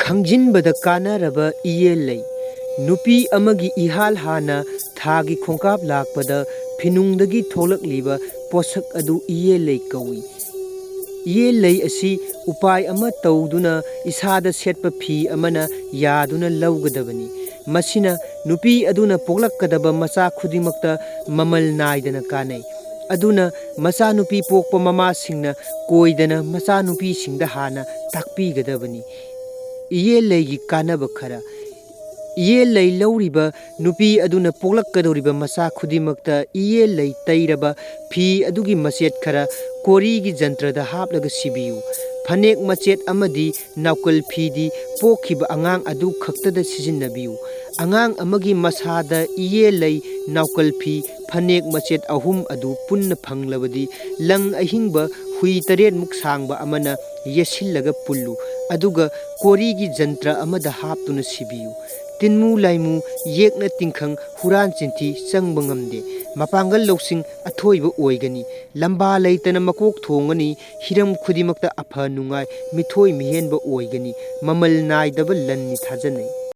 ꯈꯪꯖꯤꯟꯕꯗ ꯀꯥꯟꯅꯔꯕ ꯏꯌꯦꯜ ꯂꯩ ꯅꯨꯄꯤ ꯑꯃꯒꯤ ꯏꯍꯥꯜ ꯍꯥꯟꯅ ꯊꯥꯒꯤ ꯈꯣꯡꯀꯥꯞ ꯂꯥꯛꯄꯗ ꯐꯤꯅꯨꯡꯗꯒꯤ ꯊꯣꯛꯂꯛꯂꯤꯕ ꯄꯣꯠꯁꯛ ꯑꯗꯨ ꯏꯌꯦꯜ ꯂꯩ ꯀꯧꯏ꯫ ꯏꯌꯦꯜ ꯂꯩ ꯑꯁꯤ ꯎꯄꯥꯏ ꯑꯃ ꯇꯧꯗꯨꯅ ꯏꯁꯥꯗ ꯁꯦꯠꯄ ꯐꯤ ꯑꯃꯅ ꯌꯥꯗꯨꯅ ꯂꯧꯒꯗꯕꯅꯤ꯫ ꯃꯁꯤꯅ ꯅꯨꯄꯤ ꯑꯗꯨꯅ ꯄꯣꯛꯂꯛꯀꯗꯕ ꯃꯆꯥ ꯈꯨꯗꯤꯡꯃꯛꯇ ꯃꯃꯜ ꯅꯥꯏꯗꯅ ꯀꯥꯟꯅꯩ꯫ ꯑꯗꯨꯅ ꯃꯆꯥꯅꯨꯄꯤ ꯄꯣꯛꯄ ꯃꯃꯥꯁꯤꯡꯅ ꯀꯣꯏꯗꯅ ꯃꯆꯥꯅꯨꯄꯤꯁꯤꯡꯗ ꯍꯥꯟꯅ ꯇꯥꯛꯄꯤꯒꯗꯕꯅꯤ꯫ ꯏꯌꯦꯜ ꯂꯩꯒꯤ ꯀꯥꯟꯅꯕ ꯈꯔ: ꯏꯌꯦꯜ ꯂꯩ ꯂꯧꯔꯤꯕ ꯅꯨꯄꯤ ꯑꯗꯨꯅ ꯄꯣꯛꯂꯛꯀꯗꯧꯔꯤꯕ ꯃꯆꯥ ꯈꯨꯗꯤꯡꯃꯛꯇ ꯏꯌꯦꯜ ꯂꯩ ꯇꯩꯔꯕ ꯐꯤ ꯑꯗꯨꯒꯤ ꯃꯆꯦꯠ ꯈꯔ ꯀꯣꯔꯤꯒꯤ ꯖꯟꯇ꯭ꯔꯗ ꯍꯥꯞꯂꯒ ꯁꯤꯕꯤꯌꯨ꯫ ꯐꯅꯦꯛ ꯃꯆꯦꯠ ꯑꯃꯗꯤ ꯅꯥꯎꯀꯜ ꯐꯤꯗꯤ ꯄꯣꯛꯈꯤꯕ ꯑꯉꯥꯡ ꯑꯗꯨ ꯈꯛꯇꯗ ꯁꯤꯖꯤꯟꯅꯕꯤꯌꯨ꯫ ꯑꯉꯥꯡ ꯑꯃꯒꯤ ꯃꯁꯥꯗ ꯏꯌꯦꯜ ꯂꯩ, ꯅꯥꯎꯀꯜ ꯐꯤ, ꯐꯅꯦꯛ ꯃꯆꯦꯠ ꯑꯍꯨꯝ ꯑꯗꯨ ꯄꯨꯟꯅ ꯐꯪꯂꯕꯗꯤ ꯂꯪ ꯑꯍꯤꯡꯕ ꯍꯨꯏ 8 ꯁꯥꯡꯕ ꯑꯃꯅ ꯌꯦꯠꯁꯤꯜꯂꯒ ꯄꯨꯜꯂꯨ, ꯑꯗꯨꯒ ꯀꯣꯔꯤꯒꯤ ꯖꯟꯇ꯭ꯔ ꯑꯃꯗ ꯍꯥꯞꯇꯨꯅ ꯁꯤꯕꯤꯌꯨ꯫ ꯇꯤꯟꯃꯨ ꯂꯥꯏꯃꯨ, ꯌꯦꯛꯅ ꯇꯤꯡꯈꯪ, ꯍꯨꯔꯥꯟ ꯆꯤꯟꯊꯤ ꯆꯪꯕ ꯉꯝꯗꯦ꯫ ꯃꯄꯥꯡꯒꯜ ꯂꯧꯁꯤꯡ ꯑꯊꯣꯏꯕ ꯑꯣꯏꯒꯅꯤ꯫ ꯂꯝꯕꯥ ꯂꯩꯇꯅ ꯃꯀꯣꯛ ꯊꯣꯡꯒꯅꯤ꯫ ꯍꯤꯔꯝ ꯈꯨꯗꯤꯡꯃꯛꯇ ꯑꯐ ꯅꯨꯡꯉꯥꯏ, ꯃꯤꯊꯣꯏ ꯃꯤꯍꯦꯟꯕ ꯑꯣꯏꯒꯅꯤ꯫ ꯃꯃꯜ ꯅꯥꯏꯗꯕ ꯂꯟꯅꯤ ꯊꯥꯖꯅꯩ꯫